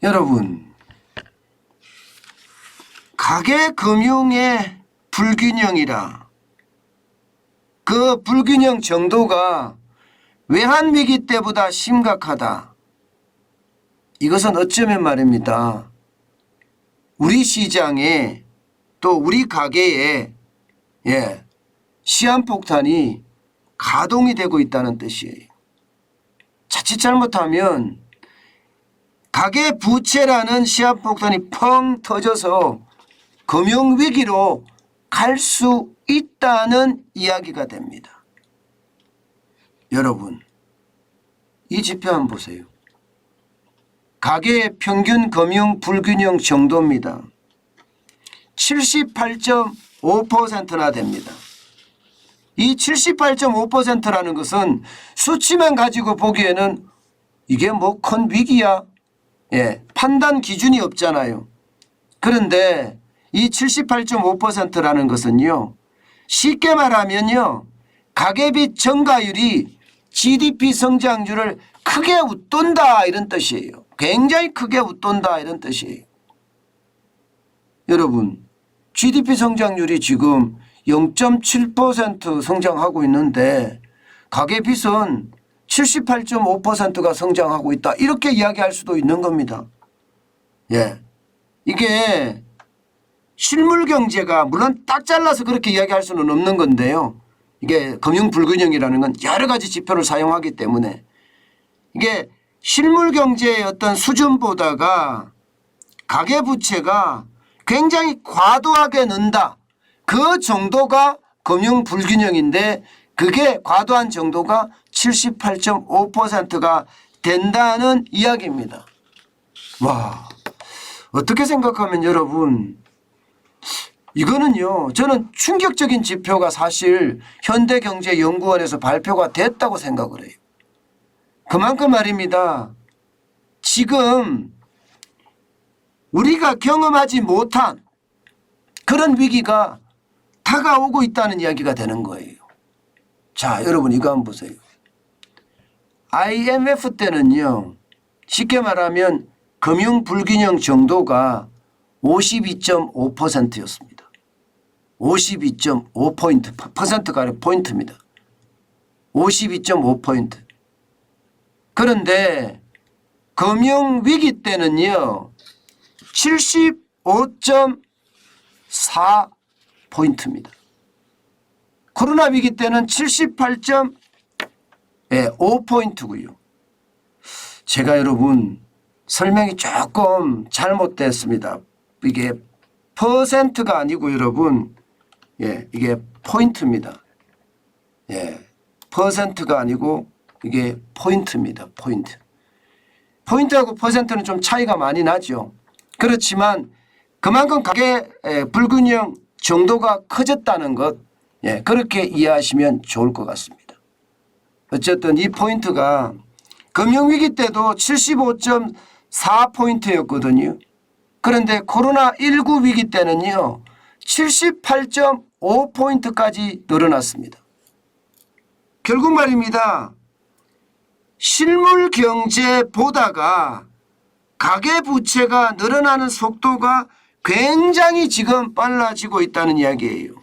여러분, 가계금융의 불균형이라 그 불균형 정도가 외환위기 때보다 심각하다. 이것은 어쩌면 말입니다. 우리 시장에 또 우리 가계에 시한폭탄이 가동이 되고 있다는 뜻이에요. 자칫 잘못하면 가계 부채라는 시한폭탄이 펑 터져서 금융위기로 갈 수 있다는 이야기가 됩니다. 여러분, 이 지표 한번 보세요. 가계의 평균 금융 불균형 정도입니다. 78.5%나 됩니다. 이 78.5%라는 것은 수치만 가지고 보기에는 이게 뭐 큰 위기야? 판단 기준이 없잖아요. 그런데 이 78.5%라는 것은요, 쉽게 말하면요, 가계비 증가율이 GDP 성장률을 크게 웃돈다 이런 뜻이에요. 굉장히 크게 웃돈다 이런 뜻이에요. 여러분, GDP 성장률이 지금 0.7% 성장하고 있는데 가계빚은 78.5%가 성장하고 있다. 이렇게 이야기할 수도 있는 겁니다. 이게 실물 경제가 물론 딱 잘라서 그렇게 이야기할 수는 없는 건데요. 이게 금융 불균형이라는 건 여러 가지 지표를 사용하기 때문에 이게 실물 경제의 어떤 수준보다가 가계부채가 굉장히 과도하게 는다. 그 정도가 금융 불균형인데 그게 과도한 정도가 78.5%가 된다는 이야기입니다. 와, 어떻게 생각하면 여러분, 이거는요, 저는 충격적인 지표가 사실 현대경제연구원에서 발표가 됐다고 생각을 해요. 그만큼 말입니다. 지금 우리가 경험하지 못한 그런 위기가 다가오고 있다는 이야기가 되는 거예요. 자, 여러분 이거 한번 보세요. IMF 때는요, 쉽게 말하면 금융 불균형 정도가 52.5%였습니다. 52.5포인트, 퍼센트가 아니라 포인트입니다. 52.5포인트. 그런데 금융위기 때는요, 75.4포인트입니다. 코로나 위기 때는 78.5포인트고요. 제가 여러분 설명이 조금 잘못됐습니다. 이게 퍼센트가 아니고 여러분, 이게 포인트입니다. 퍼센트가 아니고 이게 포인트입니다. 포인트. 포인트하고 퍼센트는 좀 차이가 많이 나죠. 그렇지만 그만큼 가계 불균형 정도가 커졌다는 것, 그렇게 이해하시면 좋을 것 같습니다. 어쨌든 이 포인트가 금융위기 때도 75.4포인트였거든요. 그런데 코로나19 위기 때는요, 78.5포인트까지 늘어났습니다. 결국 말입니다. 실물 경제보다가 가계부채가 늘어나는 속도가 굉장히 지금 빨라지고 있다는 이야기예요.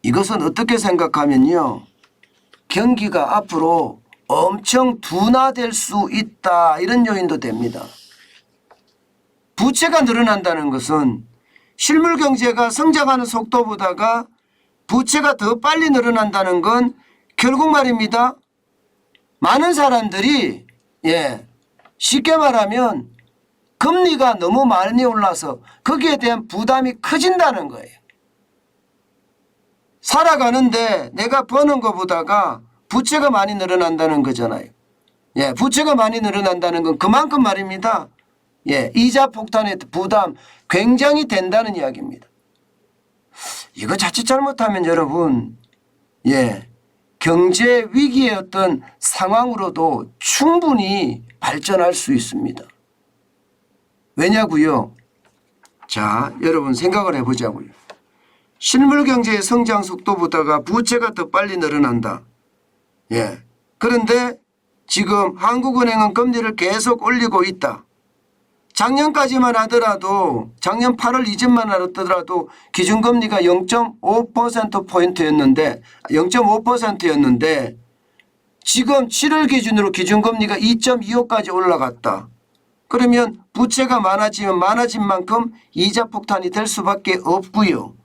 이것은 어떻게 생각하면요, 경기가 앞으로 엄청 둔화될 수 있다 이런 요인도 됩니다. 부채가 늘어난다는 것은 실물 경제가 성장하는 속도보다가 부채가 더 빨리 늘어난다는 건 결국 말입니다. 많은 사람들이 쉽게 말하면 금리가 너무 많이 올라서 거기에 대한 부담이 커진다는 거예요. 살아가는데 내가 버는 것보다가 부채가 많이 늘어난다는 거잖아요. 부채가 많이 늘어난다는 건 그만큼 말입니다. 이자 폭탄의 부담 굉장히 된다는 이야기입니다. 이거 자칫 잘못하면 여러분, 경제 위기의 어떤 상황으로도 충분히 발전할 수 있습니다. 왜냐고요? 자, 여러분 생각을 해보자고요. 실물 경제의 성장 속도보다가 부채가 더 빨리 늘어난다. 그런데 지금 한국은행은 금리를 계속 올리고 있다. 작년까지만 하더라도 작년 8월 이전만 하더라도 기준금리가 0.5%포인트였는데 0.5%였는데 지금 7월 기준으로 기준금리가 2.25까지 올라갔다. 그러면 부채가 많아지면 많아진 만큼 이자 폭탄이 될 수밖에 없고요.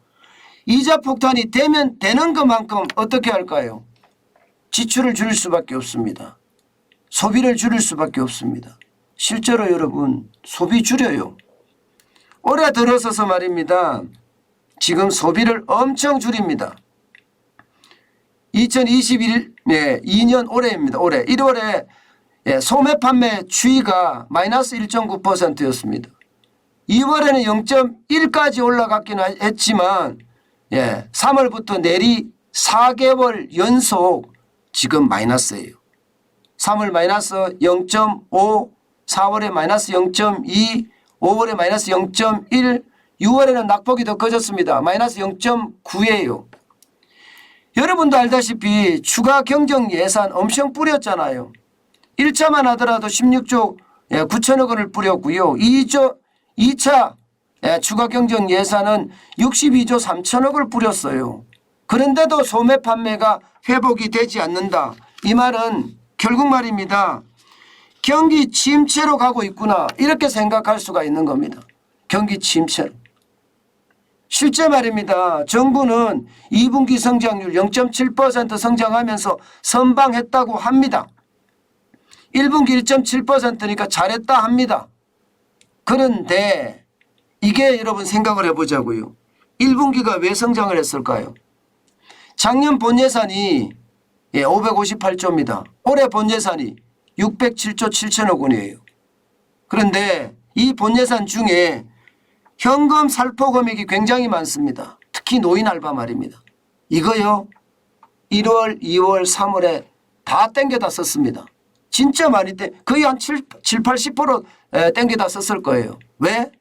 이자 폭탄이 되면 되는 것만큼 어떻게 할까요? 지출을 줄일 수밖에 없습니다. 소비를 줄일 수밖에 없습니다. 실제로 여러분 소비 줄여요. 올해 들어서서 말입니다. 지금 소비를 엄청 줄입니다. 2년 올해입니다. 올해 1월에 소매 판매 추이가 마이너스 1.9%였습니다. 2월에는 0.1까지 올라갔긴 했지만 3월부터 내리 4개월 연속 지금 마이너스예요. 3월 마이너스 0.5, 4월에 마이너스 0.2, 5월에 마이너스 0.1, 6월에는 낙폭이 더 커졌습니다. 마이너스 0.9예요. 여러분도 알다시피 추가 경정 예산 엄청 뿌렸잖아요. 1차만 하더라도 16조 9천억 원을 뿌렸고요. 2차 추가 경정 예산은 62조 3천억을 뿌렸어요. 그런데도 소매 판매가 회복이 되지 않는다. 이 말은 결국 말입니다. 경기 침체로 가고 있구나 이렇게 생각할 수가 있는 겁니다. 경기 침체로. 실제 말입니다. 정부는 2분기 성장률 0.7% 성장하면서 선방했다고 합니다. 1분기 1.7%니까 잘했다 합니다. 그런데 이게 여러분 생각을 해보자고요. 1분기가 왜 성장을 했을까요? 작년 본예산이 558조입니다. 올해 본예산이 607조 7천억 원이에요. 그런데 이 본예산 중에 현금 살포 금액이 굉장히 많습니다. 특히 노인 알바 말입니다. 이거요 1월, 2월, 3월에 다 땡겨다 썼습니다. 진짜 많이 거의 한 70-80% 땡겨다 썼을 거예요. 왜?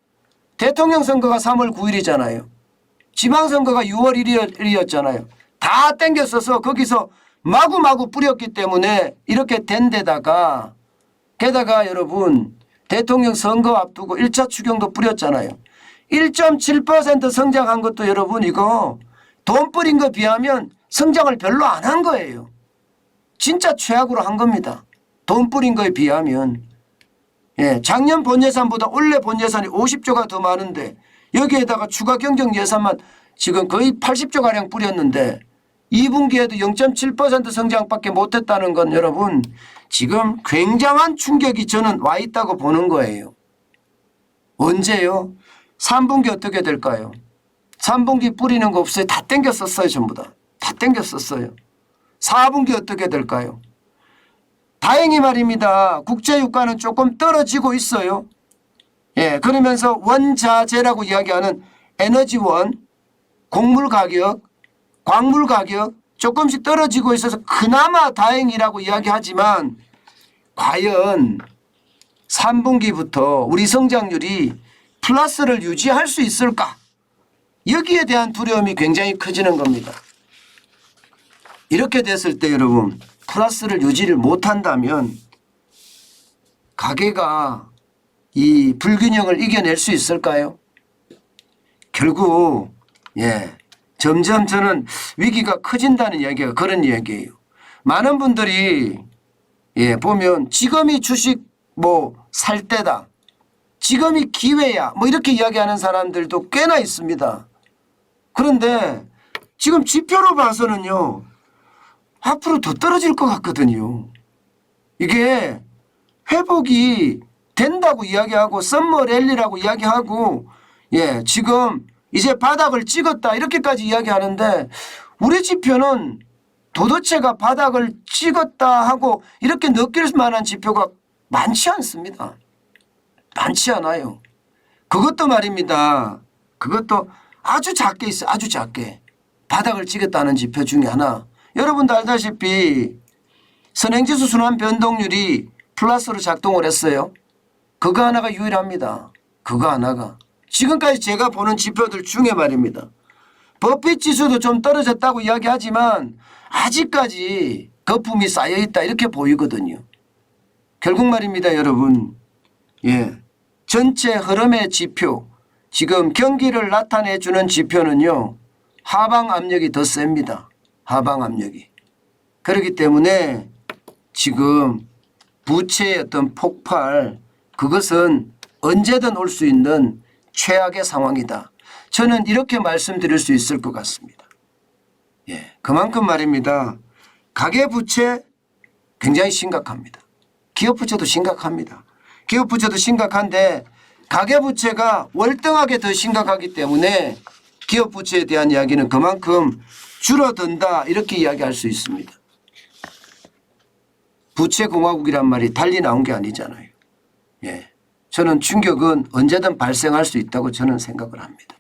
대통령 선거가 3월 9일이잖아요. 지방선거가 6월 1일이었잖아요. 다 땡겨 써서 거기서 마구마구 뿌렸기 때문에 이렇게 된 데다가 게다가 여러분 대통령 선거 앞두고 1차 추경도 뿌렸잖아요. 1.7% 성장한 것도 여러분 이거 돈 뿌린 거 비하면 성장을 별로 안 한 거예요. 진짜 최악으로 한 겁니다. 돈 뿌린 거에 비하면. 작년 본예산보다 올해 본예산이 50조가 더 많은데 여기에다가 추가 경정 예산만 지금 거의 80조가량 뿌렸는데 2분기에도 0.7% 성장밖에 못했다는 건 여러분 지금 굉장한 충격이 저는 와 있다고 보는 거예요. 언제요? 3분기 어떻게 될까요? 3분기 뿌리는 거 없어요. 다 땡겨 썼어요. 전부 다. 다 땡겨 썼어요. 4분기 어떻게 될까요? 다행히 말입니다. 국제유가는 조금 떨어지고 있어요. 그러면서 원자재라고 이야기하는 에너지원, 곡물 가격, 광물 가격 조금씩 떨어지고 있어서 그나마 다행이라고 이야기하지만 과연 3분기부터 우리 성장률이 플러스를 유지할 수 있을까? 여기에 대한 두려움이 굉장히 커지는 겁니다. 이렇게 됐을 때 여러분 플러스를 유지를 못한다면 가계가 이 불균형을 이겨낼 수 있을까요? 결국 점점 저는 위기가 커진다는 이야기가 그런 이야기예요. 많은 분들이 보면 지금이 주식 살 때다. 지금이 기회야. 이렇게 이야기하는 사람들도 꽤나 있습니다. 그런데 지금 지표로 봐서는요. 앞으로 더 떨어질 것 같거든요. 이게 회복이 된다고 이야기하고 썸머 랠리라고 이야기하고 지금 이제 바닥을 찍었다 이렇게까지 이야기하는데 우리 지표는 도대체가 바닥을 찍었다 하고 이렇게 느낄 만한 지표가 많지 않습니다. 많지 않아요. 그것도 말입니다. 그것도 아주 작게 있어요. 아주 작게. 바닥을 찍었다는 지표 중에 하나. 여러분도 알다시피 선행지수 순환 변동률이 플러스로 작동을 했어요. 그거 하나가 유일합니다. 그거 하나가. 지금까지 제가 보는 지표들 중에 말입니다. 버핏 지수도 좀 떨어졌다고 이야기하지만 아직까지 거품이 쌓여있다 이렇게 보이거든요. 결국 말입니다, 여러분. 예. 전체 흐름의 지표, 지금 경기를 나타내 주는 지표는요. 하방 압력이 더 셉니다. 하방 압력이. 그렇기 때문에 지금 부채의 어떤 폭발, 그것은 언제든 올 수 있는 최악의 상황이다. 저는 이렇게 말씀드릴 수 있을 것 같습니다. 예, 그만큼 말입니다. 가계부채 굉장히 심각합니다. 기업부채도 심각합니다. 기업부채도 심각한데 가계부채가 월등하게 더 심각하기 때문에 기업부채에 대한 이야기는 그만큼 줄어든다 이렇게 이야기할 수 있습니다. 부채공화국이란 말이 달리 나온 게 아니잖아요. 예, 저는 충격은 언제든 발생할 수 있다고 저는 생각을 합니다.